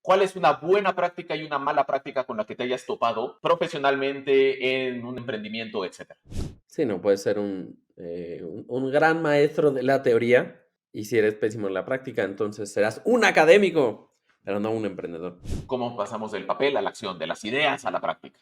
¿Cuál es una buena práctica y una mala práctica con la que te hayas topado profesionalmente en un emprendimiento, etcétera? Sí, no puedes ser un gran maestro de la teoría y si eres pésimo en la práctica, entonces serás un académico, pero no un emprendedor. ¿Cómo pasamos del papel a la acción, de las ideas a la práctica?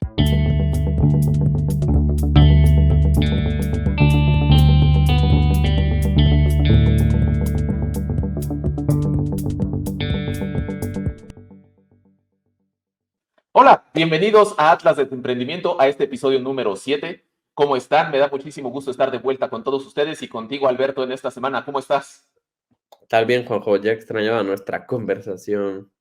Hola, bienvenidos a Atlas de tu Emprendimiento, a este episodio número 7. ¿Cómo están? Me da muchísimo gusto estar de vuelta con todos ustedes y contigo, Alberto, en esta semana. ¿Cómo estás? Tal bien, Juanjo, ya extrañaba nuestra conversación.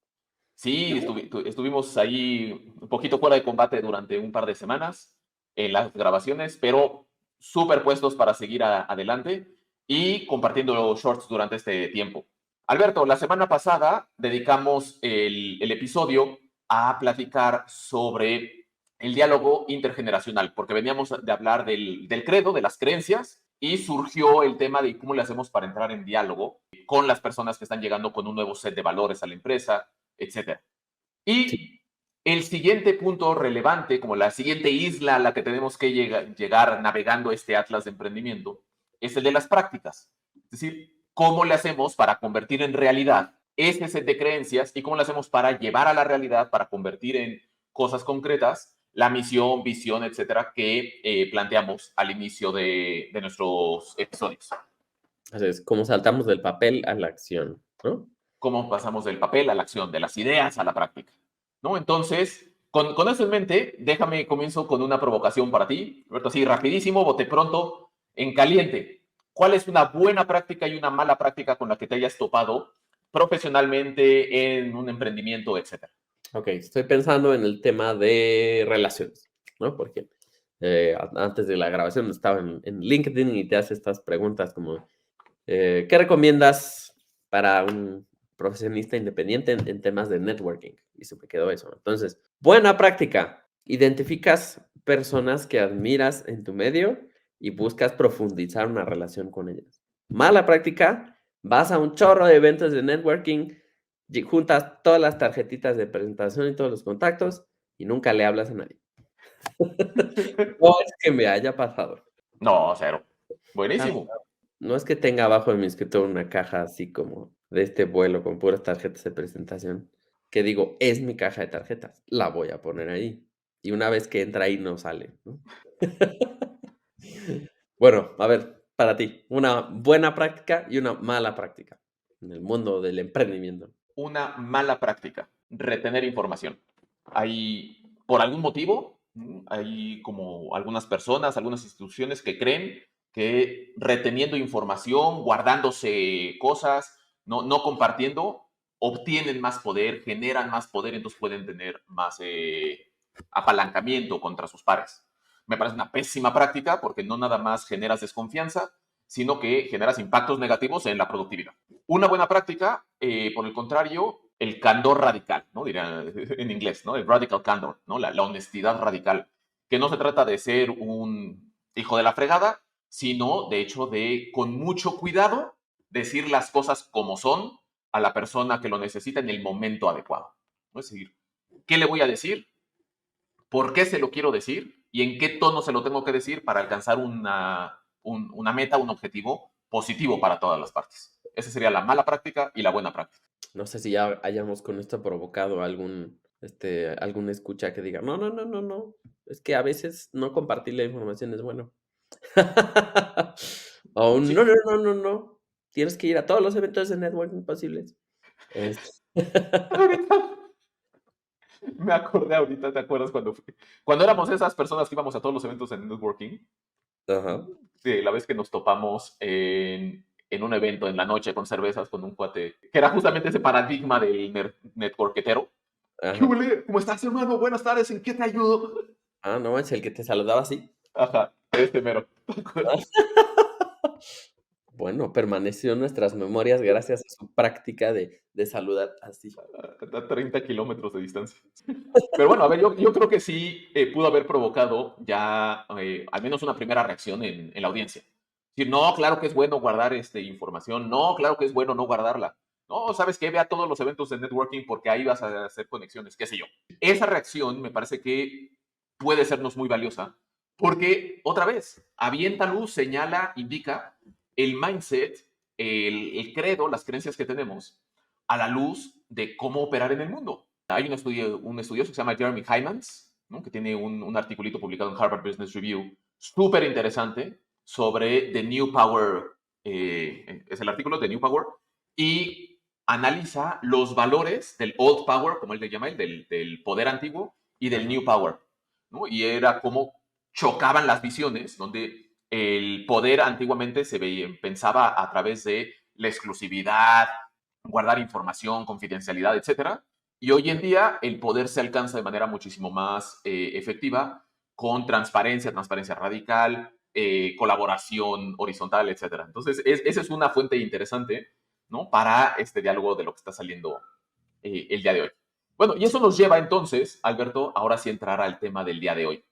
Sí, estuvimos ahí un poquito fuera de combate durante un par de semanas en las grabaciones, pero súper puestos para seguir adelante y compartiendo los shorts durante este tiempo. Alberto, la semana pasada dedicamos el episodio a platicar sobre el diálogo intergeneracional, porque veníamos de hablar del credo, de las creencias, y surgió el tema de cómo le hacemos para entrar en diálogo con las personas que están llegando con un nuevo set de valores a la empresa, etcétera. Sí. Y el siguiente punto relevante, como la siguiente isla a la que tenemos que llegar navegando este atlas de emprendimiento, es el de las prácticas. Es decir, cómo le hacemos para convertir en realidad ese set de creencias y cómo le hacemos para llevar a la realidad, para convertir en cosas concretas la misión, visión, etcétera, que planteamos al inicio de nuestros episodios. Así es, como saltamos del papel a la acción, ¿no? Cómo pasamos del papel a la acción, de las ideas a la práctica. ¿No? Entonces, con eso en mente, déjame comienzo con una provocación para ti. Roberto, así rapidísimo, bote pronto, en caliente. ¿Cuál es una buena práctica y una mala práctica con la que te hayas topado profesionalmente en un emprendimiento, etcétera? Ok, estoy pensando en el tema de relaciones, ¿no? Porque antes de la grabación estaba en LinkedIn y te hace estas preguntas como, ¿qué recomiendas para un profesionista independiente en temas de networking? Y se me quedó eso. Entonces, buena práctica. Identificas personas que admiras en tu medio y buscas profundizar una relación con ellas. Mala práctica, vas a un chorro de eventos de networking, juntas todas las tarjetitas de presentación y todos los contactos y nunca le hablas a nadie. No es que me haya pasado. No, cero. Jamás. Buenísimo. No es que tenga abajo de mi escritorio una caja así como de este vuelo con puras tarjetas de presentación, que digo, es mi caja de tarjetas, la voy a poner ahí. Y una vez que entra ahí no sale, ¿no? Bueno, a ver, para ti, una buena práctica y una mala práctica en el mundo del emprendimiento. Una mala práctica, retener información. Hay, por algún motivo, hay como algunas personas, algunas instituciones que creen que reteniendo información, guardándose cosas, no compartiendo, obtienen más poder, generan más poder, entonces pueden tener más apalancamiento contra sus pares. Me parece una pésima práctica porque no nada más generas desconfianza, sino que generas impactos negativos en la productividad. Una buena práctica, por el contrario, el candor radical, ¿no? Diría en inglés, ¿no? El radical candor, ¿no? La honestidad radical, que no se trata de ser un hijo de la fregada, sino de hecho de, con mucho cuidado, decir las cosas como son a la persona que lo necesita en el momento adecuado. ¿No? Es decir, ¿qué le voy a decir? ¿Por qué se lo quiero decir? ¿Y en qué tono se lo tengo que decir para alcanzar una meta, un objetivo positivo para todas las partes? Esa sería la mala práctica y la buena práctica. No sé si ya hayamos con esto provocado algún escucha que diga, no, no, no, no, no, es que a veces no compartir la información es bueno. O un, no, Sí, no, no, no, no, tienes que ir a todos los eventos de networking posibles. Es ahorita me acordé ahorita, ¿te acuerdas cuando éramos esas personas que íbamos a todos los eventos de networking? Ajá, Sí, la vez que nos topamos en un evento en la noche con cervezas con un cuate, que era justamente ese paradigma del networketero. ¿Qué ajá. huele? ¿Cómo estás, hermano? Buenas tardes, ¿en qué te ayudo? Ah, no, es el que te saludaba así. Ajá, este mero. ¿Te acuerdas? Bueno, permaneció en nuestras memorias gracias a su práctica de saludar así. A 30 kilómetros de distancia. Pero bueno, a ver, yo creo que sí pudo haber provocado ya al menos una primera reacción en la audiencia. Decir, no, claro que es bueno guardar información, no, claro que es bueno no guardarla. No, ¿sabes qué? Ve a todos los eventos de networking porque ahí vas a hacer conexiones, qué sé yo. Esa reacción me parece que puede sernos muy valiosa porque, otra vez, avienta luz, señala, indica el mindset, el credo, las creencias que tenemos a la luz de cómo operar en el mundo. Hay un estudioso que se llama Jeremy Hymans, ¿no? Que tiene un articulito publicado en Harvard Business Review, súper interesante, sobre The New Power, es el artículo de New Power, y analiza los valores del Old Power, como él le llama, del poder antiguo, y del New Power, ¿no? Y era cómo chocaban las visiones, donde el poder antiguamente se veía, pensaba a través de la exclusividad, guardar información, confidencialidad, etcétera. Y hoy en día el poder se alcanza de manera muchísimo más efectiva con transparencia, transparencia radical, colaboración horizontal, etcétera. Entonces, esa es una fuente interesante, ¿no? Para este diálogo de lo que está saliendo el día de hoy. Bueno, y eso nos lleva entonces, Alberto, ahora sí entrar al tema del día de hoy,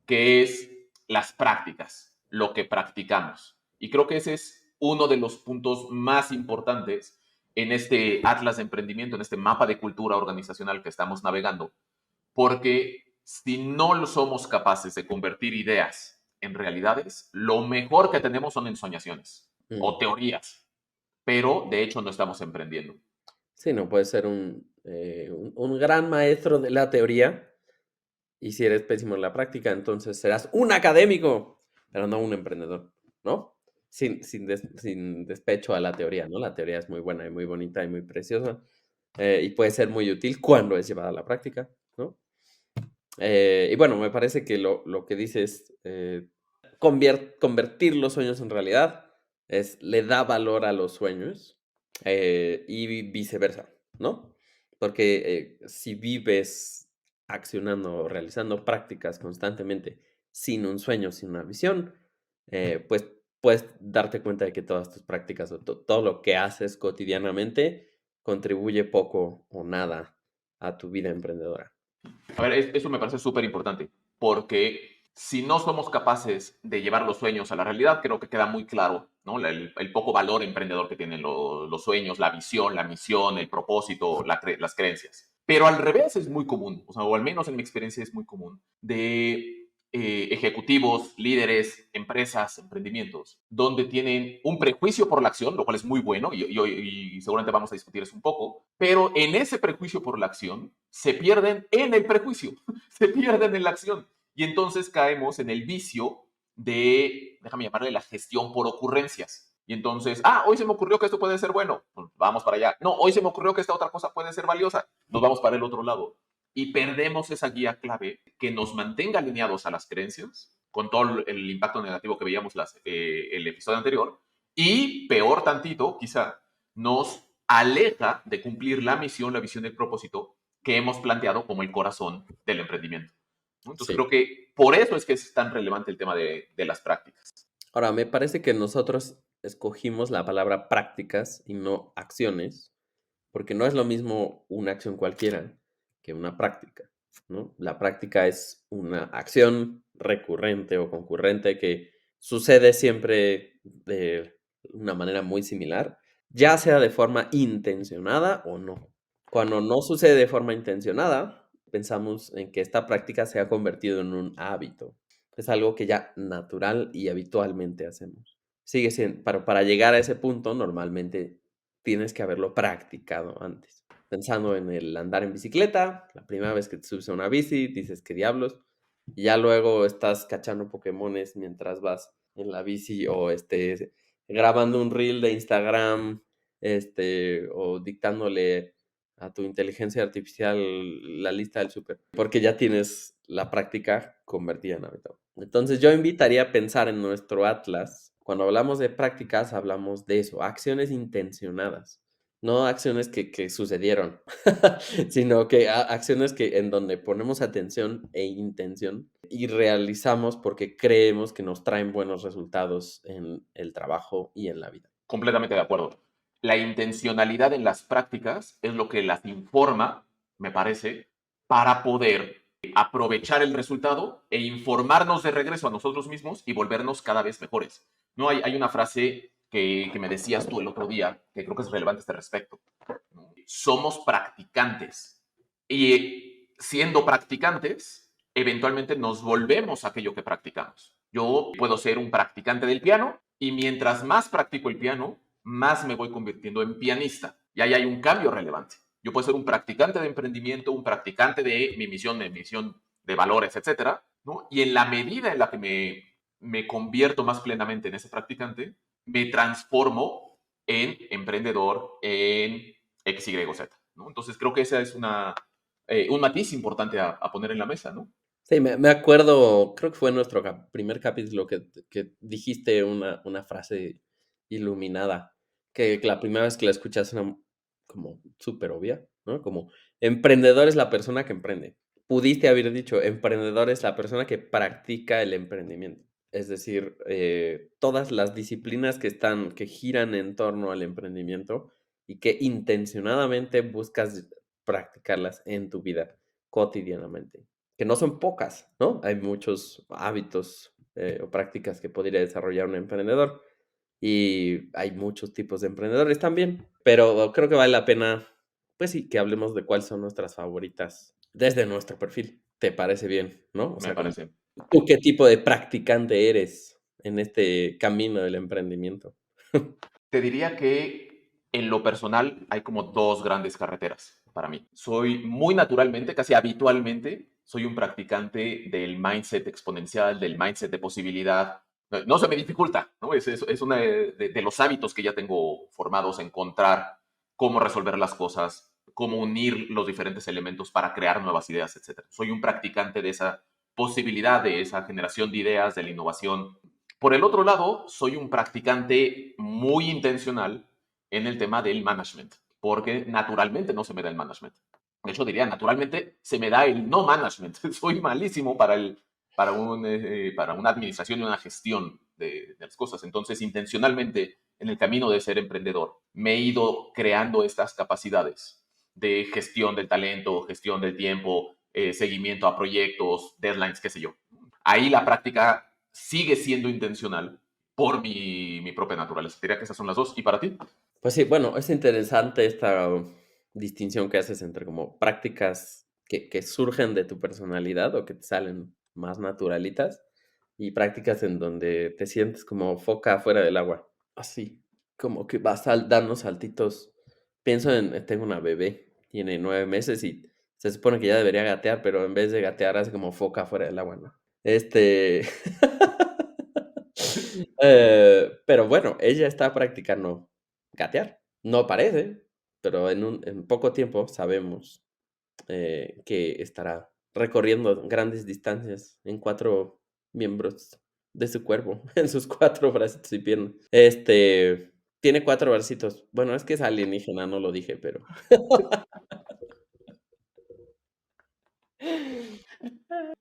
que es las prácticas, lo que practicamos. Y creo que ese es uno de los puntos más importantes en este atlas de emprendimiento, en este mapa de cultura organizacional que estamos navegando, porque si no somos capaces de convertir ideas en realidades, lo mejor que tenemos son ensoñaciones o teorías, pero de hecho no estamos emprendiendo. Sí, no puedes ser un gran maestro de la teoría y si eres pésimo en la práctica, entonces serás un académico, pero no un emprendedor, ¿no? Sin despecho a la teoría, ¿no? La teoría es muy buena y muy bonita y muy preciosa y puede ser muy útil cuando es llevada a la práctica, ¿no? Y bueno, me parece que lo que dices, convertir los sueños en realidad, le da valor a los sueños y viceversa, ¿no? Porque si vives accionando o realizando prácticas constantemente sin un sueño, sin una visión, pues puedes darte cuenta de que todas tus prácticas o todo lo que haces cotidianamente contribuye poco o nada a tu vida emprendedora. A ver, eso me parece súper importante, porque si no somos capaces de llevar los sueños a la realidad, creo que queda muy claro, ¿no? El poco valor emprendedor que tienen los sueños, la visión, la misión, el propósito, las creencias. Pero al revés es muy común, o sea, o al menos en mi experiencia es muy común, de ejecutivos, líderes, empresas, emprendimientos, donde tienen un prejuicio por la acción, lo cual es muy bueno y seguramente vamos a discutir eso un poco, pero en ese prejuicio por la acción se pierden en el prejuicio, se pierden en la acción y entonces caemos en el vicio de, déjame llamarle la gestión por ocurrencias. Y entonces, hoy se me ocurrió que esto puede ser bueno, pues vamos para allá. No, hoy se me ocurrió que esta otra cosa puede ser valiosa, nos vamos para el otro lado y perdemos esa guía clave que nos mantenga alineados a las creencias, con todo el impacto negativo que veíamos el episodio anterior, y peor tantito, quizá, nos aleja de cumplir la misión, la visión y el propósito que hemos planteado como el corazón del emprendimiento. Entonces Sí. creo que por eso es que es tan relevante el tema de las prácticas. Ahora, me parece que nosotros escogimos la palabra prácticas y no acciones, porque no es lo mismo una acción cualquiera que una práctica, ¿no? La práctica es una acción recurrente o concurrente que sucede siempre de una manera muy similar, ya sea de forma intencionada o no. Cuando no sucede de forma intencionada, pensamos en que esta práctica se ha convertido en un hábito. Es algo que ya natural y habitualmente hacemos. Sigue siendo, para llegar a ese punto, normalmente tienes que haberlo practicado antes. Pensando en el andar en bicicleta, la primera vez que te subes a una bici, dices qué diablos, y ya luego estás cachando Pokémones mientras vas en la bici o grabando un reel de Instagram, o dictándole a tu inteligencia artificial la lista del súper, porque ya tienes la práctica convertida en hábito. Entonces yo invitaría a pensar en nuestro atlas. Cuando hablamos de prácticas, hablamos de eso, acciones intencionadas, no acciones que sucedieron, sino que acciones en donde ponemos atención e intención y realizamos porque creemos que nos traen buenos resultados en el trabajo y en la vida. Completamente de acuerdo. La intencionalidad en las prácticas es lo que las informa, me parece, para poder aprovechar el resultado informarnos de regreso a nosotros mismos y volvernos cada vez mejores. No hay una frase que me decías tú el otro día, que creo que es relevante a este respecto. Somos practicantes y siendo practicantes, eventualmente nos volvemos aquello que practicamos. Yo puedo ser un practicante del piano y mientras más practico el piano, más me voy convirtiendo en pianista. Y ahí hay un cambio relevante. Yo puedo ser un practicante de emprendimiento, un practicante de mi misión de valores, etcétera, ¿no? Y en la medida en la que me convierto más plenamente en ese practicante, me transformo en emprendedor, en X, Y, Z, ¿no? Entonces creo que esa es un matiz importante a poner en la mesa, ¿no? Sí, me acuerdo, creo que fue en nuestro primer capítulo que dijiste una frase iluminada, que la primera vez que la escuchas era como súper obvia, ¿no? Como emprendedor es la persona que emprende. Pudiste haber dicho, emprendedor es la persona que practica el emprendimiento. Es decir, todas las disciplinas que giran en torno al emprendimiento y que intencionadamente buscas practicarlas en tu vida cotidianamente, que no son pocas, ¿no? Hay muchos hábitos o prácticas que podría desarrollar un emprendedor y hay muchos tipos de emprendedores también, pero creo que vale la pena, pues sí, que hablemos de cuáles son nuestras favoritas desde nuestro perfil. ¿Te parece bien, no? O Me sea, como parece. tú qué tipo de practicante eres en este camino del emprendimiento. Te diría que en lo personal hay como dos grandes carreteras para mí. Soy muy naturalmente, casi habitualmente, soy un practicante del mindset exponencial, del mindset de posibilidad. No se me dificulta, ¿no? Es uno de los hábitos que ya tengo formados, encontrar cómo resolver las cosas, cómo unir los diferentes elementos para crear nuevas ideas, etc. Soy un practicante de esa posibilidad, de esa generación de ideas, de la innovación. Por el otro lado, soy un practicante muy intencional en el tema del management, porque naturalmente no se me da el management. De hecho, diría, naturalmente se me da el no management. Soy malísimo para una administración y una gestión de las cosas. Entonces, intencionalmente, en el camino de ser emprendedor, me he ido creando estas capacidades de gestión del talento, gestión del tiempo, seguimiento a proyectos, deadlines, qué sé yo. Ahí la práctica sigue siendo intencional por mi propia naturaleza. Diría que esas son las dos. ¿Y para ti? Pues sí, bueno, es interesante esta distinción que haces entre como prácticas que surgen de tu personalidad o que te salen más naturalitas y prácticas en donde te sientes como foca fuera del agua. Así, como que vas dando saltitos. Pienso tengo una bebé, tiene 9 meses y se supone que ya debería gatear, pero en vez de gatear hace como foca fuera del agua, ¿no? Este... pero bueno, ella está practicando gatear. No parece, pero en poco tiempo sabemos que estará recorriendo grandes distancias en 4 miembros de su cuerpo, en sus 4 bracitos y piernas. Tiene 4 bracitos. Bueno, es que es alienígena, no lo dije, pero.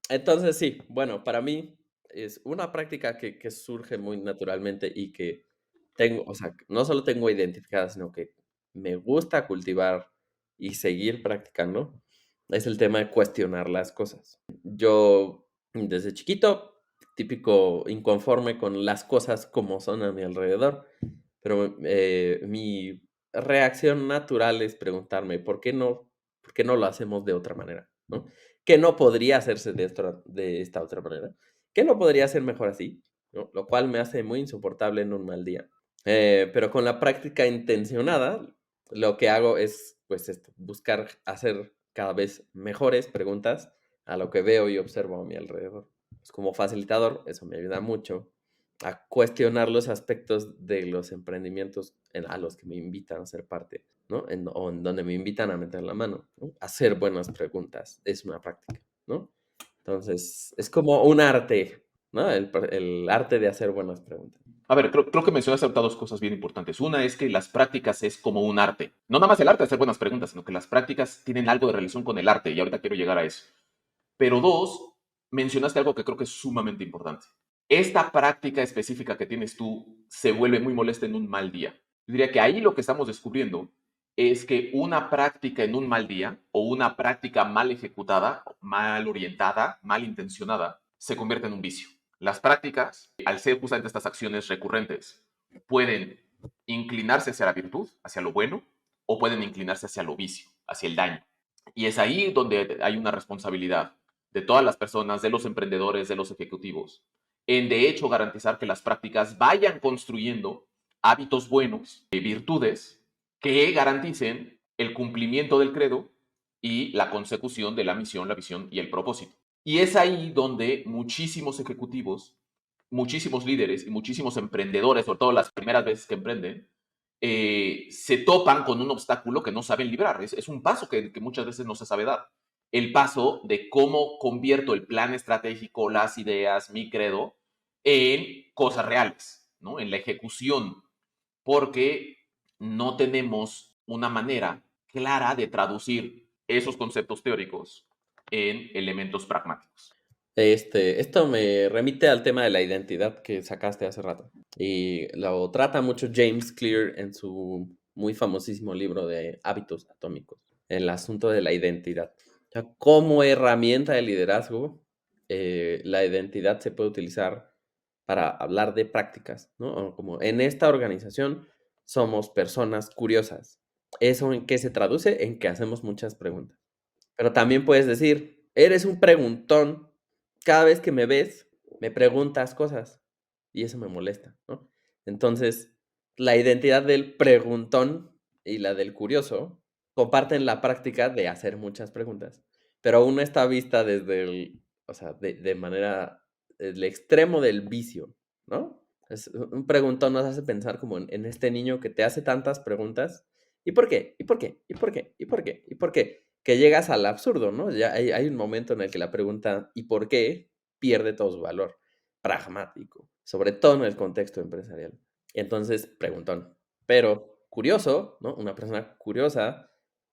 Entonces, sí, bueno, para mí es una práctica que surge muy naturalmente y que tengo, o sea, no solo tengo identificada, sino que me gusta cultivar y seguir practicando, es el tema de cuestionar las cosas. Yo, desde chiquito, típico inconforme con las cosas como son a mi alrededor, pero mi reacción natural es preguntarme, por qué no lo hacemos de otra manera? ¿No? ¿Qué no podría hacerse de esta otra manera? ¿Qué no podría ser mejor así? ¿No? Lo cual me hace muy insoportable en un mal día. Pero con la práctica intencionada, lo que hago es, pues, buscar hacer cada vez mejores preguntas a lo que veo y observo a mi alrededor. Pues, como facilitador, eso me ayuda mucho a cuestionar los aspectos de los emprendimientos a los que me invitan a ser parte, ¿no? O en donde me invitan a meter la mano, ¿no? Hacer buenas preguntas es una práctica, ¿no? Entonces, es como un arte, ¿no? El arte de hacer buenas preguntas. A ver, creo que mencionaste ahorita dos cosas bien importantes. Una es que las prácticas es como un arte. No nada más el arte de hacer buenas preguntas, sino que las prácticas tienen algo de relación con el arte y ahorita quiero llegar a eso. Pero dos, mencionaste algo que creo que es sumamente importante. Esta práctica específica que tienes tú se vuelve muy molesta en un mal día. Yo diría que ahí lo que estamos descubriendo es que una práctica en un mal día o una práctica mal ejecutada, mal orientada, mal intencionada, se convierte en un vicio. Las prácticas, al ser justamente estas acciones recurrentes, pueden inclinarse hacia la virtud, hacia lo bueno, o pueden inclinarse hacia lo vicio, hacia el daño. Y es ahí donde hay una responsabilidad de todas las personas, de los emprendedores, de los ejecutivos, en de hecho garantizar que las prácticas vayan construyendo hábitos buenos, virtudes, que garanticen el cumplimiento del credo y la consecución de la misión, la visión y el propósito. Y es ahí donde muchísimos ejecutivos, muchísimos líderes y muchísimos emprendedores, sobre todo las primeras veces que emprenden, se topan con un obstáculo que no saben librar. Es un paso que muchas veces no se sabe dar. El paso de cómo convierto el plan estratégico, las ideas, mi credo, en cosas reales, ¿no? En la ejecución, porque no tenemos una manera clara de traducir esos conceptos teóricos en elementos pragmáticos. Esto me remite al tema de la identidad que sacaste hace rato. Y lo trata mucho James Clear en su muy famosísimo libro de Hábitos Atómicos, el asunto de la identidad. O sea, como herramienta de liderazgo, la identidad se puede utilizar para hablar de prácticas, ¿no? Como en esta organización somos personas curiosas. ¿Eso en qué se traduce? En que hacemos muchas preguntas. Pero también puedes decir, eres un preguntón. Cada vez que me ves, me preguntas cosas y eso me molesta, ¿no? Entonces, la identidad del preguntón y la del curioso comparten la práctica de hacer muchas preguntas, pero una está vista desde el, o sea, de manera, el extremo del vicio, ¿no? Un preguntón nos hace pensar como en este niño que te hace tantas preguntas. ¿Y por qué? ¿Y por qué? ¿Y por qué? ¿Y por qué? ¿Y por qué? Que llegas al absurdo, ¿no? Ya hay un momento en el que la pregunta ¿y por qué? Pierde todo su valor pragmático, sobre todo en el contexto empresarial. Entonces, preguntón. Pero curioso, ¿no? Una persona curiosa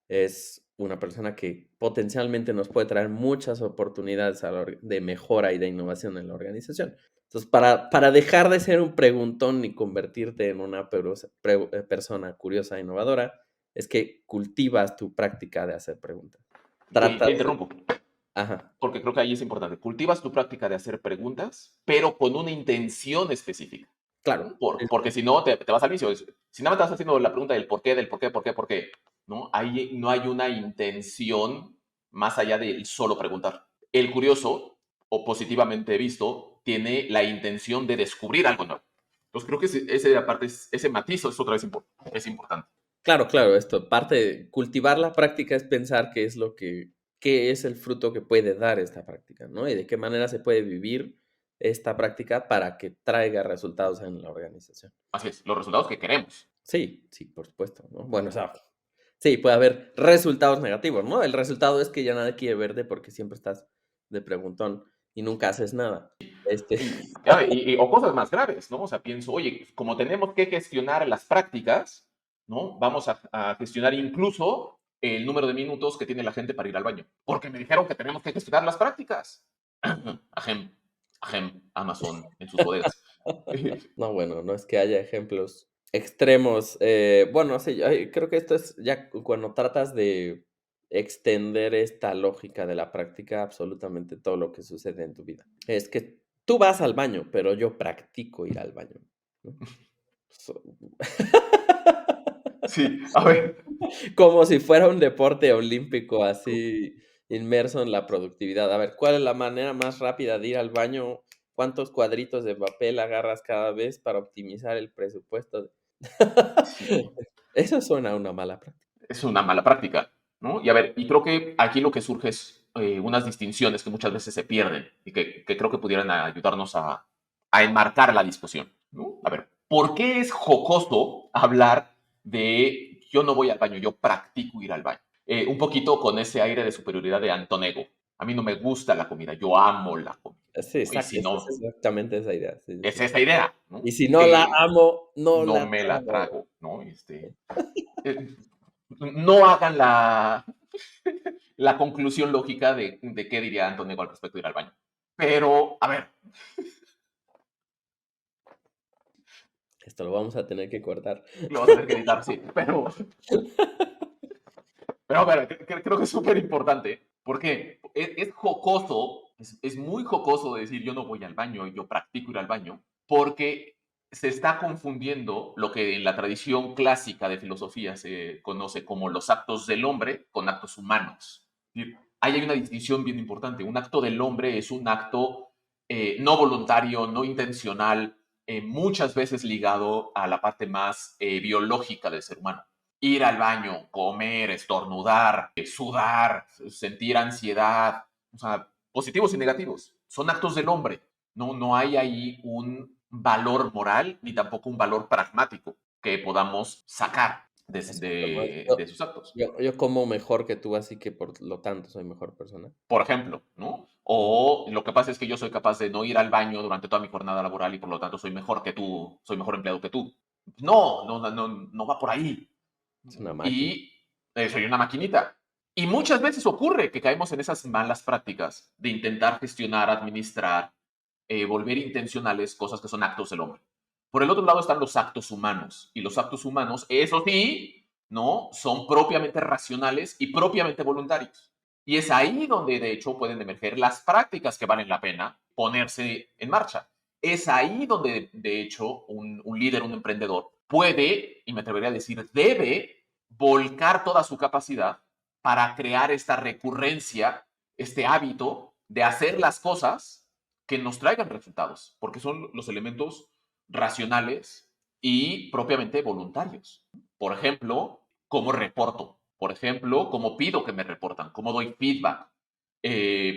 es una persona que potencialmente nos puede traer muchas oportunidades de mejora y de innovación en la organización. Entonces, para dejar de ser un preguntón y convertirte en una persona curiosa e innovadora, es que cultivas tu práctica de hacer preguntas. Te Tratas de... interrumpo, Ajá, porque creo que ahí es importante. Cultivas tu práctica de hacer preguntas, pero con una intención específica. claro. Porque si no, te vas al vicio. Si nada más estás haciendo la pregunta del por qué, por qué, ¿no? Ahí no hay una intención más allá del solo preguntar. El curioso, o positivamente visto, tiene la intención de descubrir algo nuevo. Entonces creo que ese matiz es otra vez es importante. Claro, claro, esto, parte de cultivar la práctica es pensar qué es qué es el fruto que puede dar esta práctica, ¿no? Y de qué manera se puede vivir esta práctica para que traiga resultados en la organización. Así es, los resultados que queremos. Sí, sí, por supuesto, ¿no? Bueno, o sea, sí, puede haber resultados negativos, ¿no? El resultado es que ya nadie quiere verte porque siempre estás de preguntón y nunca haces nada. O cosas más graves, ¿no? O sea, pienso, oye, como tenemos que gestionar las prácticas, ¿no? Vamos a gestionar incluso el número de minutos que tiene la gente para ir al baño. Porque me dijeron que tenemos que gestionar las prácticas. Ajem, Amazon en sus bodegas. No, bueno, no es que haya ejemplos extremos. Bueno, sí, creo que esto es ya cuando tratas de extender esta lógica de la práctica, absolutamente todo lo que sucede en tu vida. Es que tú vas al baño, pero yo practico ir al baño, ¿no? So- Sí, a ver. Como si fuera un deporte olímpico, así inmerso en la productividad. A ver, ¿cuál es la manera más rápida de ir al baño? ¿Cuántos cuadritos de papel agarras cada vez para optimizar el presupuesto? Sí, Eso suena a una mala práctica. es una mala práctica, ¿no? Y a ver, y creo que aquí lo que surge es unas distinciones que muchas veces se pierden y que creo que pudieran ayudarnos a enmarcar la discusión, ¿no? A ver, ¿por qué es jocoso hablar de yo no voy al baño, yo practico ir al baño? Un poquito con ese aire de superioridad de Antonego. A mí no me gusta la comida, yo amo la comida. Sí, ¿No? Y exacto, si es no, exactamente esa idea. Sí, sí, es sí. esa idea, Y ¿no? si no la amo, no No la me la trago. trago, ¿no? Eh, no hagan la conclusión lógica de qué diría Antonio al respecto de ir al baño. Pero, a ver, Esto lo vamos a tener que cortar. lo vas a tener que editar, sí, pero a ver, creo que es súper importante, porque es jocoso, es muy jocoso decir yo no voy al baño, yo practico ir al baño, porque se está confundiendo lo que en la tradición clásica de filosofía se conoce como los actos del hombre con actos humanos. Ahí hay una distinción bien importante. Un acto del hombre es un acto no voluntario, no intencional, muchas veces ligado a la parte más biológica del ser humano. Ir al baño, comer, estornudar, sudar, sentir ansiedad, o sea, positivos y negativos. Son actos del hombre. No hay ahí un valor moral ni tampoco un valor pragmático que podamos sacar Exacto, ¿no? de sus actos. Yo como mejor que tú, así que por lo tanto soy mejor persona. Por ejemplo, ¿no? O lo que pasa es que yo soy capaz de no ir al baño durante toda mi jornada laboral y por lo tanto soy mejor que tú, soy mejor empleado que tú. No va por ahí. Es una máquina. Y soy una maquinita. Y muchas veces ocurre que caemos en esas malas prácticas de intentar gestionar, administrar, volver intencionales cosas que son actos del hombre. Por el otro lado están los actos humanos. Y los actos humanos, eso sí, ¿no? Son propiamente racionales y propiamente voluntarios. Y es ahí donde, de hecho, pueden emerger las prácticas que valen la pena ponerse en marcha. Es ahí donde, de hecho, un líder, un emprendedor, puede, y me atrevería a decir, debe volcar toda su capacidad para crear esta recurrencia, este hábito de hacer las cosas que nos traigan resultados, porque son los elementos racionales y propiamente voluntarios. Por ejemplo, cómo reporto, por ejemplo, cómo pido que me reportan, cómo doy feedback,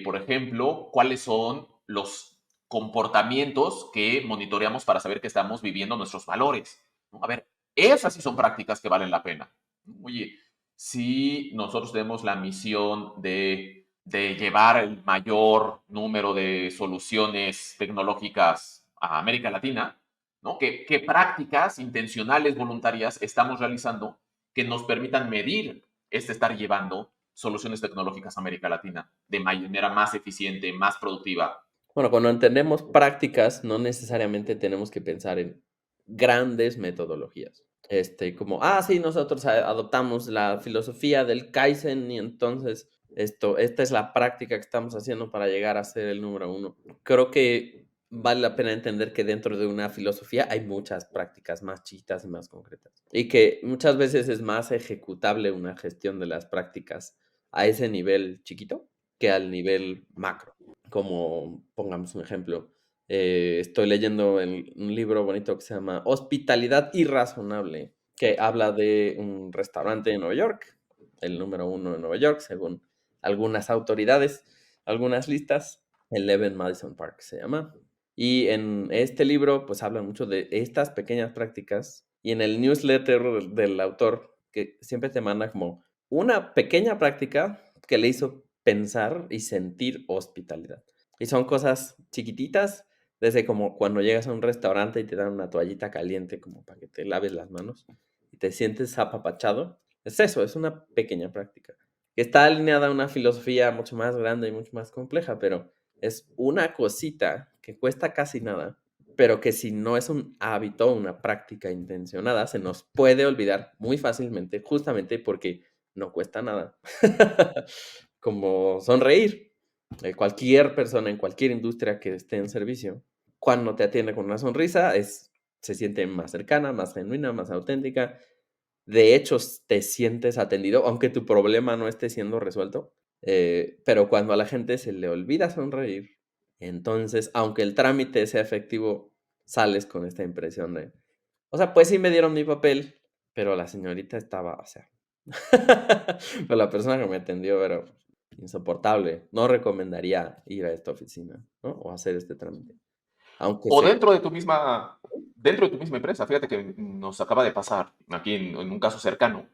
por ejemplo, cuáles son los comportamientos que monitoreamos para saber que estamos viviendo nuestros valores. ¿No? A ver, esas sí son prácticas que valen la pena. Oye, si nosotros tenemos la misión de llevar el mayor número de soluciones tecnológicas a América Latina, ¿no? ¿Qué prácticas intencionales, voluntarias estamos realizando que nos permitan medir estar llevando soluciones tecnológicas a América Latina de manera más eficiente, más productiva? Bueno, cuando entendemos prácticas, no necesariamente tenemos que pensar en grandes metodologías. Como, sí, nosotros adoptamos la filosofía del Kaizen y entonces esta es la práctica que estamos haciendo para llegar a ser el número uno. Creo que vale la pena entender que dentro de una filosofía hay muchas prácticas más chiquitas y más concretas. Y que muchas veces es más ejecutable una gestión de las prácticas a ese nivel chiquito que al nivel macro. Como, pongamos un ejemplo, estoy leyendo un libro bonito que se llama Hospitalidad Irrazonable, que habla de un restaurante en Nueva York, el número uno en Nueva York, según algunas autoridades, algunas listas, el Leven Madison Park se llama. Y en este libro, pues habla mucho de estas pequeñas prácticas. Y en el newsletter del autor, que siempre te manda como una pequeña práctica que le hizo pensar y sentir hospitalidad. Y son cosas chiquititas, desde como cuando llegas a un restaurante y te dan una toallita caliente como para que te laves las manos y te sientes apapachado. Es eso, es una pequeña práctica. Que está alineada a una filosofía mucho más grande y mucho más compleja, pero es una cosita que cuesta casi nada, pero que si no es un hábito, una práctica intencionada, se nos puede olvidar muy fácilmente, justamente porque no cuesta nada. Como sonreír. Cualquier persona en cualquier industria que esté en servicio, cuando te atiende con una sonrisa, se siente más cercana, más genuina, más auténtica. De hecho, te sientes atendido, aunque tu problema no esté siendo resuelto. Pero cuando a la gente se le olvida sonreír, entonces, aunque el trámite sea efectivo, sales con esta impresión de, o sea, pues sí me dieron mi papel, pero la señorita estaba, o sea, pero la persona que me atendió era insoportable. No recomendaría ir a esta oficina, ¿no? O hacer este trámite. Aunque O se... dentro de tu misma empresa, fíjate que nos acaba de pasar aquí en un caso cercano,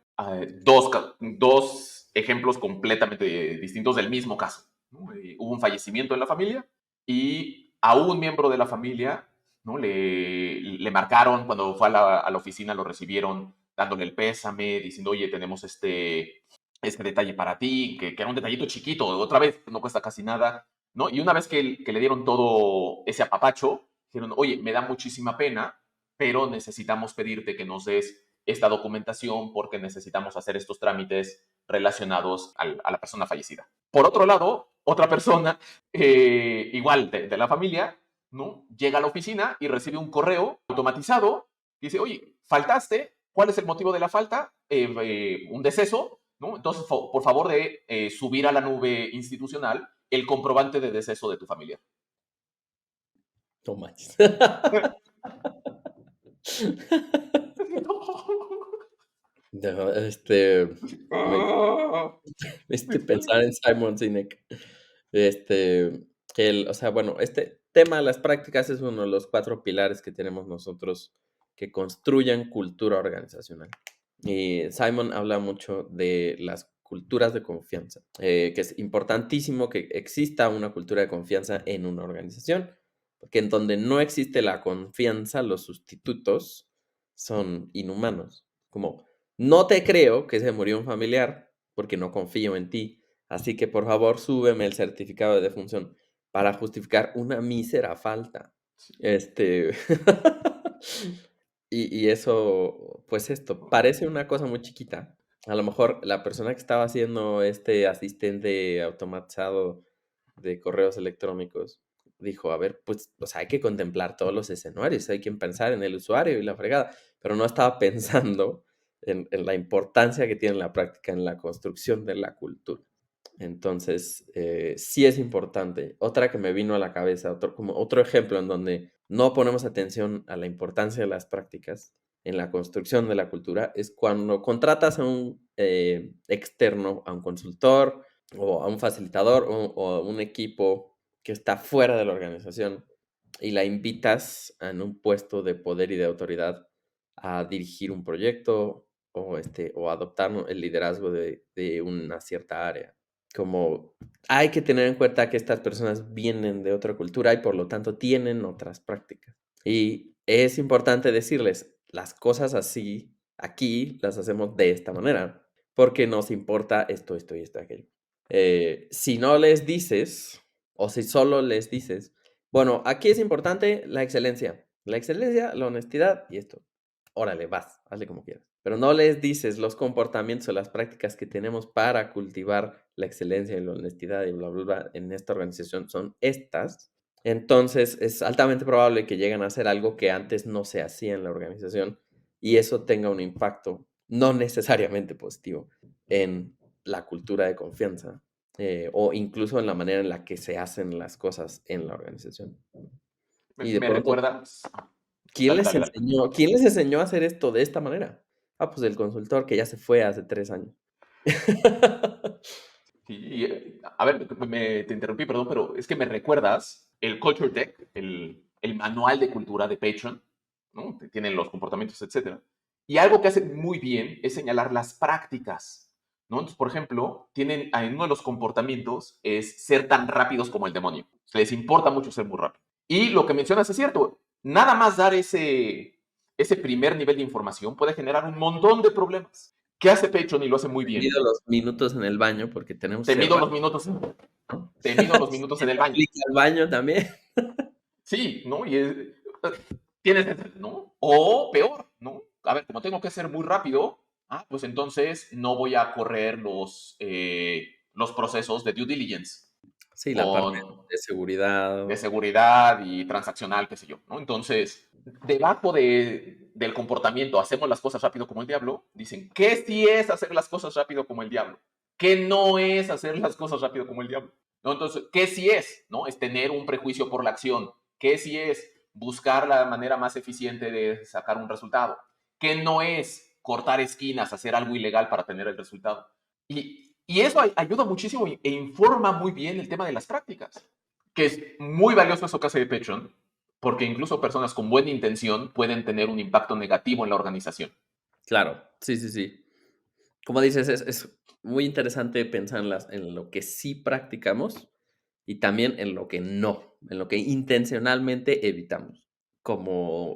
dos ejemplos completamente distintos del mismo caso. ¿No? Hubo un fallecimiento en la familia y a un miembro de la familia, ¿no? le marcaron cuando fue a la oficina, lo recibieron dándole el pésame, diciendo, oye, tenemos este detalle para ti, que era un detallito chiquito, otra vez, no cuesta casi nada, ¿no? Y una vez que le dieron todo ese apapacho, dijeron, oye, me da muchísima pena, pero necesitamos pedirte que nos des esta documentación porque necesitamos hacer estos trámites relacionados a la persona fallecida. Por otro lado, otra persona, igual de la familia, ¿no? Llega a la oficina y recibe un correo automatizado y dice, oye, faltaste, ¿cuál es el motivo de la falta? Un deceso, ¿no? Entonces, por favor de subir a la nube institucional el comprobante de deceso de tu familiar. No manches. No, me hiciste pensar en Simon Sinek. Este, o sea, bueno, este tema de las prácticas es uno de los 4 pilares que tenemos nosotros que construyan cultura organizacional. Y Simon habla mucho de las culturas de confianza, que es importantísimo que exista una cultura de confianza en una organización, porque en donde no existe la confianza, los sustitutos son inhumanos. Como, no te creo que se murió un familiar porque no confío en ti. Así que por favor súbeme el certificado de defunción para justificar una mísera falta. Este. y eso, pues esto, parece una cosa muy chiquita. A lo mejor la persona que estaba haciendo este asistente automatizado de correos electrónicos dijo, a ver, pues, o sea, hay que contemplar todos los escenarios, hay que pensar en el usuario y la fregada, pero no estaba pensando en la importancia que tiene la práctica en la construcción de la cultura. Entonces, sí es importante. Otra que me vino a la cabeza, como otro ejemplo en donde no ponemos atención a la importancia de las prácticas en la construcción de la cultura, es cuando contratas a un externo, a un consultor o a un facilitador o a un equipo que está fuera de la organización y la invitas en un puesto de poder y de autoridad a dirigir un proyecto o adoptar el liderazgo de una cierta área. Como hay que tener en cuenta que estas personas vienen de otra cultura y por lo tanto tienen otras prácticas. Y es importante decirles, las cosas así, aquí las hacemos de esta manera, porque nos importa esto, esto y esto, aquello. Si no les dices, o si solo les dices, bueno, aquí es importante la excelencia, la honestidad y esto. Órale, vas, hazle como quieras. Pero no les dices los comportamientos o las prácticas que tenemos para cultivar la excelencia y la honestidad y bla, bla, bla en esta organización son estas. Entonces es altamente probable que lleguen a hacer algo que antes no se hacía en la organización y eso tenga un impacto no necesariamente positivo en la cultura de confianza o incluso en la manera en la que se hacen las cosas en la organización. Y de Me pronto, recuerdas. ¿quién Dale, les dale, dale. enseñó? ¿Quién les enseñó a hacer esto de esta manera? Ah, pues el consultor que ya se fue hace 3 años. Y, a ver, te interrumpí, perdón, pero es que me recuerdas el Culture Deck, el manual de cultura de Patreon, ¿no? Tienen los comportamientos, etcétera. Y algo que hacen muy bien es señalar las prácticas, ¿no? Entonces, por ejemplo, tienen en uno de los comportamientos es ser tan rápidos como el demonio. Les importa mucho ser muy rápido. Y lo que mencionas es cierto. Nada más dar ese primer nivel de información puede generar un montón de problemas. ¿Qué hace Patreon y lo hace muy Te mido bien? los minutos en el baño porque tenemos que Te ser mido rápidos, los minutos, ¿no? te mido los minutos Sí, en el baño. aplica al baño también. Sí, ¿no? Tienes, ¿no? O peor, ¿no? A ver, como tengo que ser muy rápido, pues entonces no voy a correr los procesos de due diligence Sí, la parte con, de seguridad. de seguridad y transaccional, qué sé yo, ¿no? Entonces, debajo del comportamiento, hacemos las cosas rápido como el diablo, dicen, ¿qué sí es hacer las cosas rápido como el diablo? ¿Qué no es hacer las cosas rápido como el diablo? ¿No? Entonces, ¿qué sí es? ¿No? Es tener un prejuicio por la acción. ¿Qué sí es? Buscar la manera más eficiente de sacar un resultado. ¿Qué no es? Cortar esquinas, hacer algo ilegal para tener el resultado. Y eso ayuda muchísimo e informa muy bien el tema de las prácticas, que es muy valioso eso que hace Patreon, porque incluso personas con buena intención pueden tener un impacto negativo en la organización. Claro, sí, sí, sí. Como dices, es muy interesante pensar en lo que sí practicamos y también en lo que no, en lo que intencionalmente evitamos.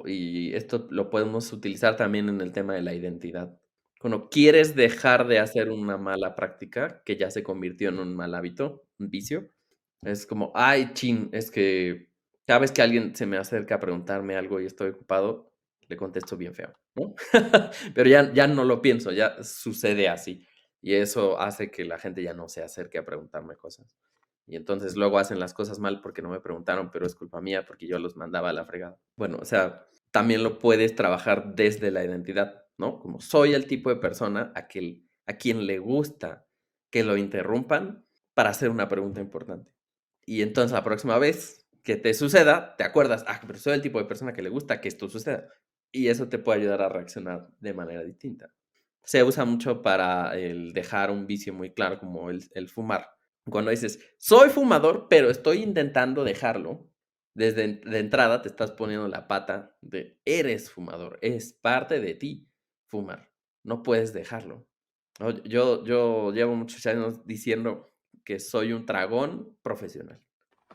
Y esto lo podemos utilizar también en el tema de la identidad. Cuando quieres dejar de hacer una mala práctica que ya se convirtió en un mal hábito, un vicio, es como, ay, chin, es que cada vez que alguien se me acerca a preguntarme algo y estoy ocupado, le contesto bien feo, ¿no? Pero ya no lo pienso, ya sucede así. Y eso hace que la gente ya no se acerque a preguntarme cosas. Y entonces luego hacen las cosas mal porque no me preguntaron, pero es culpa mía porque yo los mandaba a la fregada. Bueno, o sea, también lo puedes trabajar desde la identidad, ¿no? Como soy el tipo de persona a quien le gusta que lo interrumpan para hacer una pregunta importante. Y entonces la próxima vez que te suceda, te acuerdas, pero soy el tipo de persona que le gusta que esto suceda. Y eso te puede ayudar a reaccionar de manera distinta. Se usa mucho para el dejar un vicio muy claro como el fumar. Cuando dices, soy fumador, pero estoy intentando dejarlo, de entrada te estás poniendo la pata de eres fumador, es parte de ti fumar, no puedes dejarlo. Yo llevo muchos años diciendo que soy un tragón profesional.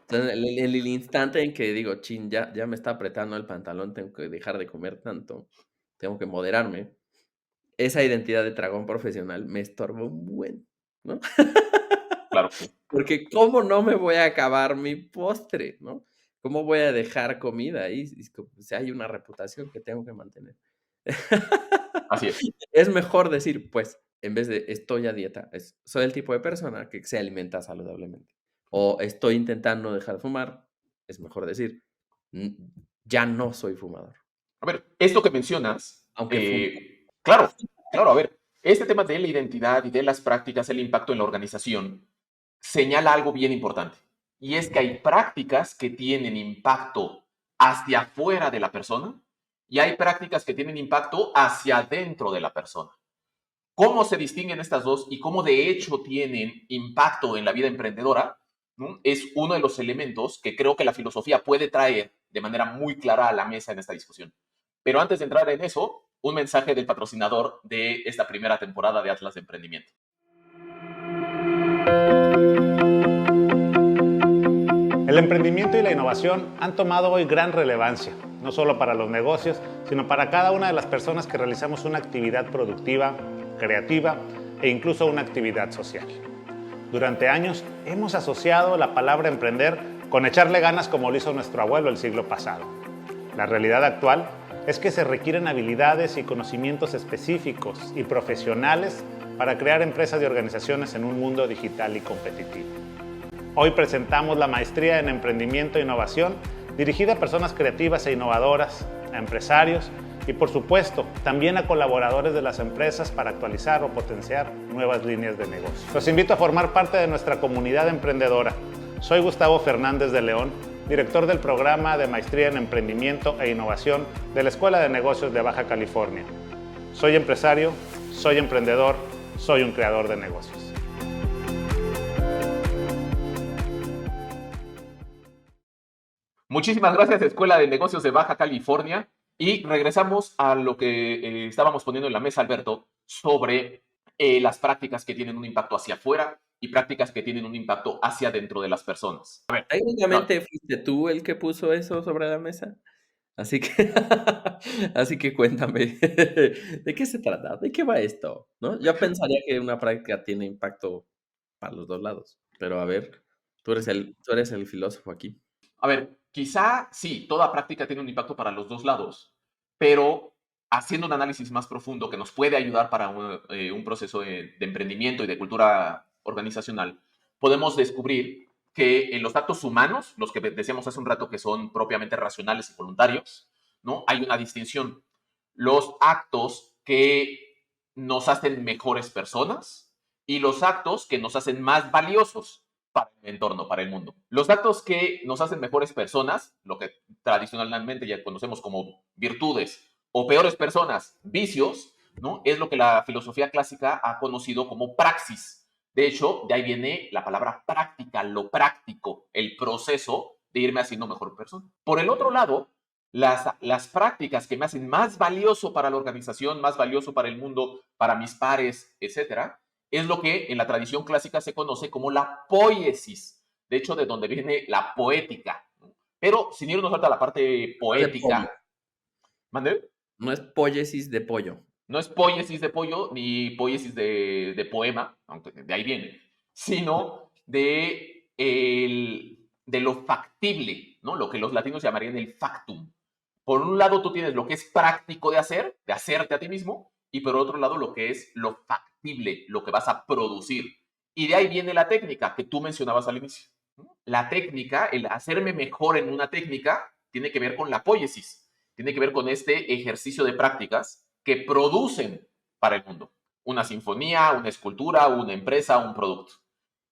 Entonces, el instante en que digo, chin, ya me está apretando el pantalón, tengo que dejar de comer tanto, tengo que moderarme, esa identidad de tragón profesional me estorba un buen, ¿no? Claro que sí. Porque ¿cómo no me voy a acabar mi postre, no? ¿Cómo voy a dejar comida ahí? Si hay una reputación que tengo que mantener. Así es. Es mejor decir, pues, en vez de estoy a dieta, soy el tipo de persona que se alimenta saludablemente. O estoy intentando dejar de fumar, es mejor decir, "Mm, ya no soy fumador, A ver, esto que mencionas, aunque fume". claro, claro, a ver, este tema de la identidad y de las prácticas, el impacto en la organización, señala algo bien importante. Y es que hay prácticas que tienen impacto hacia afuera de la persona y hay prácticas que tienen impacto hacia adentro de la persona. ¿Cómo se distinguen estas dos y cómo de hecho tienen impacto en la vida emprendedora? ¿No? Es uno de los elementos que creo que la filosofía puede traer de manera muy clara a la mesa en esta discusión. Pero antes de entrar en eso, un mensaje del patrocinador de esta primera temporada de Atlas de Emprendimiento. El emprendimiento y la innovación han tomado hoy gran relevancia, no solo para los negocios, sino para cada una de las personas que realizamos una actividad productiva, creativa e incluso una actividad social. Durante años hemos asociado la palabra emprender con echarle ganas como lo hizo nuestro abuelo el siglo pasado. La realidad actual es que se requieren habilidades y conocimientos específicos y profesionales para crear empresas y organizaciones en un mundo digital y competitivo. Hoy presentamos la Maestría en Emprendimiento e Innovación, dirigida a personas creativas e innovadoras, a empresarios y, por supuesto, también a colaboradores de las empresas para actualizar o potenciar nuevas líneas de negocio. Los invito a formar parte de nuestra comunidad emprendedora. Soy Gustavo Fernández de León, director del programa de Maestría en Emprendimiento e Innovación de la Escuela de Negocios de Baja California. Soy empresario, soy emprendedor, soy un creador de negocios. Muchísimas gracias, Escuela de Negocios de Baja California. Y regresamos a lo que estábamos poniendo en la mesa, Alberto, sobre las prácticas que tienen un impacto hacia afuera y prácticas que tienen un impacto hacia dentro de las personas. A ver, Técnicamente fuiste tú el que puso eso sobre la mesa. Así que, así que cuéntame, ¿de qué se trata? ¿De qué va esto? ¿No? Yo pensaría que una práctica tiene impacto para los dos lados, pero a ver, tú eres el filósofo aquí. a ver, quizá sí, toda práctica tiene un impacto para los dos lados, pero haciendo un análisis más profundo que nos puede ayudar para un proceso de emprendimiento y de cultura organizacional, podemos descubrir que en los actos humanos, los que decíamos hace un rato que son propiamente racionales y voluntarios, ¿no? Hay una distinción. Los actos que nos hacen mejores personas y los actos que nos hacen más valiosos para el entorno, para el mundo. Los actos que nos hacen mejores personas, lo que tradicionalmente ya conocemos como virtudes, o peores personas, vicios, ¿no? Es lo que la filosofía clásica ha conocido como praxis. De hecho, de ahí viene la palabra práctica, lo práctico, el proceso de irme haciendo mejor persona. Por el otro lado, las prácticas que me hacen más valioso para la organización, más valioso para el mundo, para mis pares, etcétera, es lo que en la tradición clásica se conoce como la poiesis. De hecho, de donde viene la poética. ¿No? Pero sin irnos a la parte No es de pollo, poética. ¿Mande? no es poiesis de pollo. No es poiesis de pollo ni poiesis de poema, aunque de ahí viene, sino de lo factible, ¿no? Lo que los latinos llamarían el factum. Por un lado, tú tienes lo que es práctico de hacer, de hacerte a ti mismo, y por otro lado, lo que es lo factible, lo que vas a producir. Y de ahí viene la técnica que tú mencionabas al inicio. la técnica, el hacerme mejor en una técnica, tiene que ver con la poiesis, tiene que ver con este ejercicio de prácticas que producen para el mundo una sinfonía, una escultura, una empresa, un producto.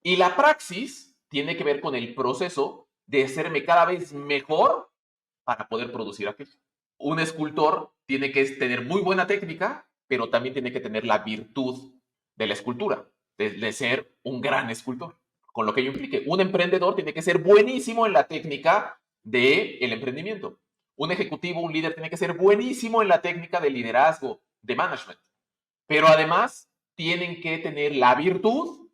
Y la praxis tiene que ver con el proceso de hacerme cada vez mejor para poder producir aquello. Un escultor tiene que tener muy buena técnica, pero también tiene que tener la virtud de la escultura, de ser un gran escultor, con lo que ello implique. Un emprendedor tiene que ser buenísimo en la técnica del emprendimiento. Un ejecutivo, un líder, tiene que ser buenísimo en la técnica de liderazgo, de management. Pero además tienen que tener la virtud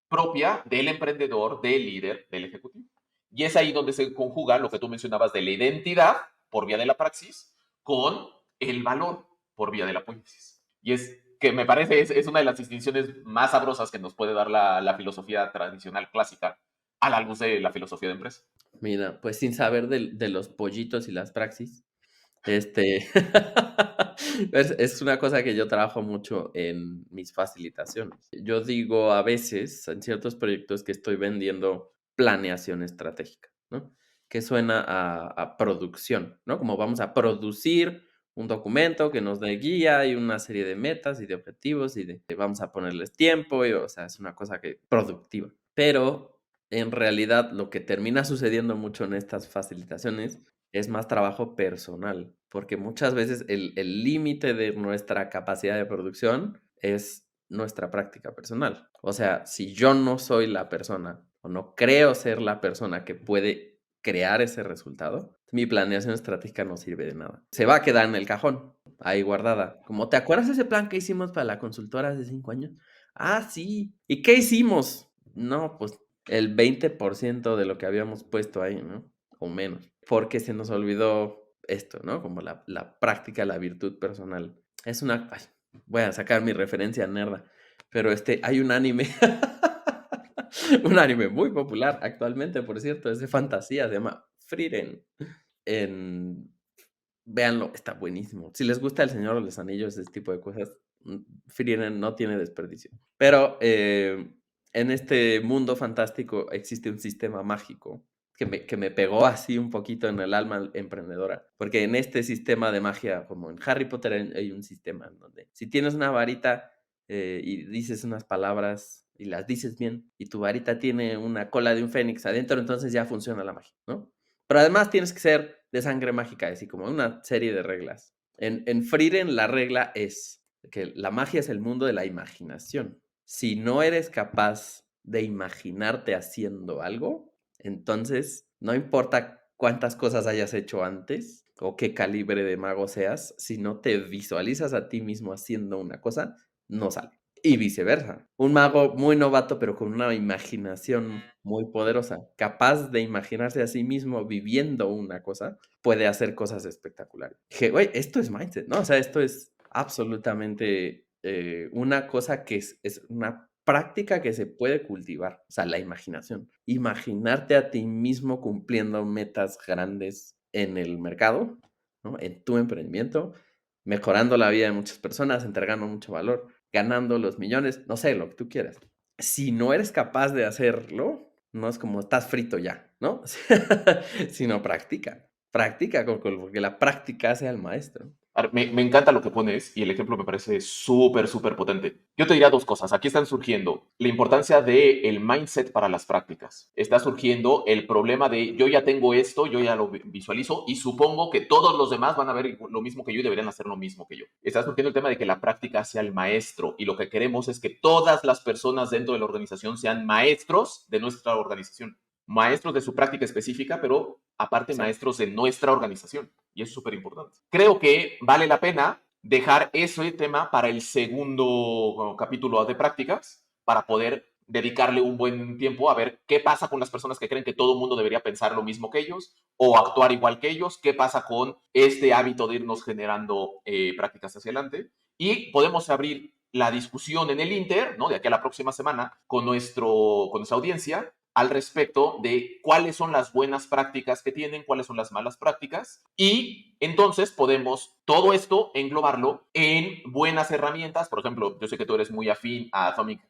propia del emprendedor, del líder, del ejecutivo. Y es ahí donde se conjuga lo que tú mencionabas de la identidad por vía de la praxis con el valor por vía de la poiesis. Y es que me parece es una de las distinciones más sabrosas que nos puede dar la filosofía tradicional clásica a la luz de la filosofía de empresa. Mira, pues sin saber de los pollitos y las praxis, es una cosa que yo trabajo mucho en mis facilitaciones. Yo digo a veces en ciertos proyectos que estoy vendiendo planeación estratégica, ¿no? Que suena a producción, ¿no? Como vamos a producir un documento que nos dé guía y una serie de metas y de objetivos y vamos a ponerles tiempo, y, o sea, es una cosa que productiva. Pero en realidad lo que termina sucediendo mucho en estas facilitaciones es más trabajo personal, porque muchas veces el límite de nuestra capacidad de producción es nuestra práctica personal. O sea, si yo no soy la persona o no creo ser la persona que puede crear ese resultado, mi planeación estratégica no sirve de nada. Se va a quedar en el cajón, ahí guardada. Como, ¿te acuerdas ese plan que hicimos para la consultora hace 5 años? Ah, sí. ¿Y qué hicimos? No, pues el 20% de lo que habíamos puesto ahí, ¿no? O menos. Porque se nos olvidó esto, ¿no? Como la práctica, la virtud personal. Es una... Ay, voy a sacar mi referencia nerda. Pero hay un anime... un anime muy popular actualmente, por cierto. Es de fantasía. Se llama Frieren. Véanlo, está buenísimo. Si les gusta El Señor de los Anillos, ese tipo de cosas, Frieren no tiene desperdicio. Pero en este mundo fantástico existe un sistema mágico que me pegó así un poquito en el alma emprendedora. Porque en este sistema de magia, como en Harry Potter, hay un sistema en donde si tienes una varita y dices unas palabras y las dices bien, y tu varita tiene una cola de un fénix adentro, entonces ya funciona la magia, ¿no? Pero además tienes que ser de sangre mágica, así como una serie de reglas. En Frieren la regla es que la magia es el mundo de la imaginación. Si no eres capaz de imaginarte haciendo algo, entonces no importa cuántas cosas hayas hecho antes o qué calibre de mago seas, si no te visualizas a ti mismo haciendo una cosa, no sale. Y viceversa. Un mago muy novato, pero con una imaginación muy poderosa, capaz de imaginarse a sí mismo viviendo una cosa, puede hacer cosas espectaculares. Dije, güey, esto es mindset, ¿no? O sea, esto es absolutamente una cosa que es una práctica que se puede cultivar. O sea, la imaginación. Imaginarte a ti mismo cumpliendo metas grandes en el mercado, ¿no? En tu emprendimiento, mejorando la vida de muchas personas, entregando mucho valor, ganando los millones, no sé, lo que tú quieras. Si no eres capaz de hacerlo, no es como estás frito ya, ¿no? Sino practica. Practica, porque la práctica hace al maestro. Me encanta lo que pones y el ejemplo me parece súper, súper potente. Yo te diría dos cosas. Aquí están surgiendo la importancia del mindset para las prácticas. Está surgiendo el problema de yo ya tengo esto, yo ya lo visualizo y supongo que todos los demás van a ver lo mismo que yo y deberían hacer lo mismo que yo. Está surgiendo el tema de que la práctica sea el maestro y lo que queremos es que todas las personas dentro de la organización sean maestros de nuestra organización. Maestros de su práctica específica, pero aparte maestros de nuestra organización. Y es súper importante. Creo que vale la pena dejar ese tema para el segundo capítulo de prácticas, para poder dedicarle un buen tiempo a ver qué pasa con las personas que creen que todo el mundo debería pensar lo mismo que ellos o actuar igual que ellos, qué pasa con este hábito de irnos generando prácticas hacia adelante. Y podemos abrir la discusión en el Inter, ¿no? De aquí a la próxima semana, con nuestra audiencia, al respecto de cuáles son las buenas prácticas que tienen, cuáles son las malas prácticas, y entonces podemos todo esto englobarlo en buenas herramientas. Por ejemplo, yo sé que tú eres muy afín a Atomic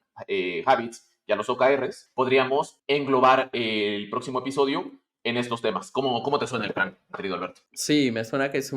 Habits y a los OKRs, podríamos englobar el próximo episodio en estos temas. ¿Cómo te suena el plan, querido Alberto? Sí, me suena que es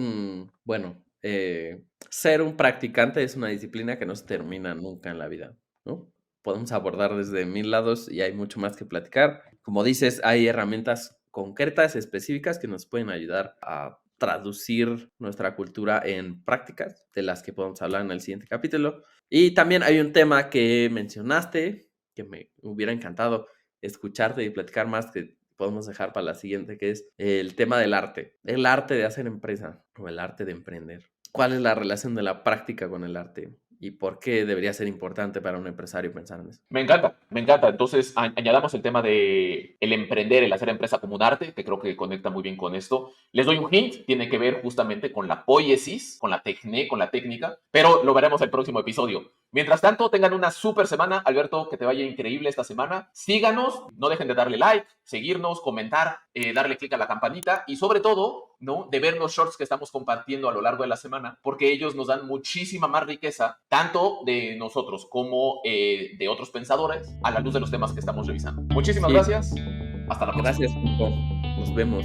ser un practicante es una disciplina que no se termina nunca en la vida, ¿no? Podemos abordar desde 1000 lados y hay mucho más que platicar. Como dices, hay herramientas concretas, específicas que nos pueden ayudar a traducir nuestra cultura en prácticas, de las que podemos hablar en el siguiente capítulo. Y también hay un tema que mencionaste, que me hubiera encantado escucharte y platicar más, que podemos dejar para la siguiente, que es el tema del arte de hacer empresa o el arte de emprender. ¿Cuál es la relación de la práctica con el arte? ¿Y por qué debería ser importante para un empresario pensar en eso? Me encanta, me encanta. Entonces, añadamos el tema de el emprender, el hacer empresa como un arte, que creo que conecta muy bien con esto. Les doy un hint, tiene que ver justamente con la poiesis, con la técnica, pero lo veremos el próximo episodio. Mientras tanto, tengan una súper semana. Alberto, que te vaya increíble esta semana. Síganos, no dejen de darle like, seguirnos, comentar, darle clic a la campanita y sobre todo, ¿no?, de ver los shorts que estamos compartiendo a lo largo de la semana, porque ellos nos dan muchísima más riqueza, tanto de nosotros como de otros pensadores, a la luz de los temas que estamos revisando. Muchísimas gracias. Hasta la próxima. Gracias, Hugo. Nos vemos.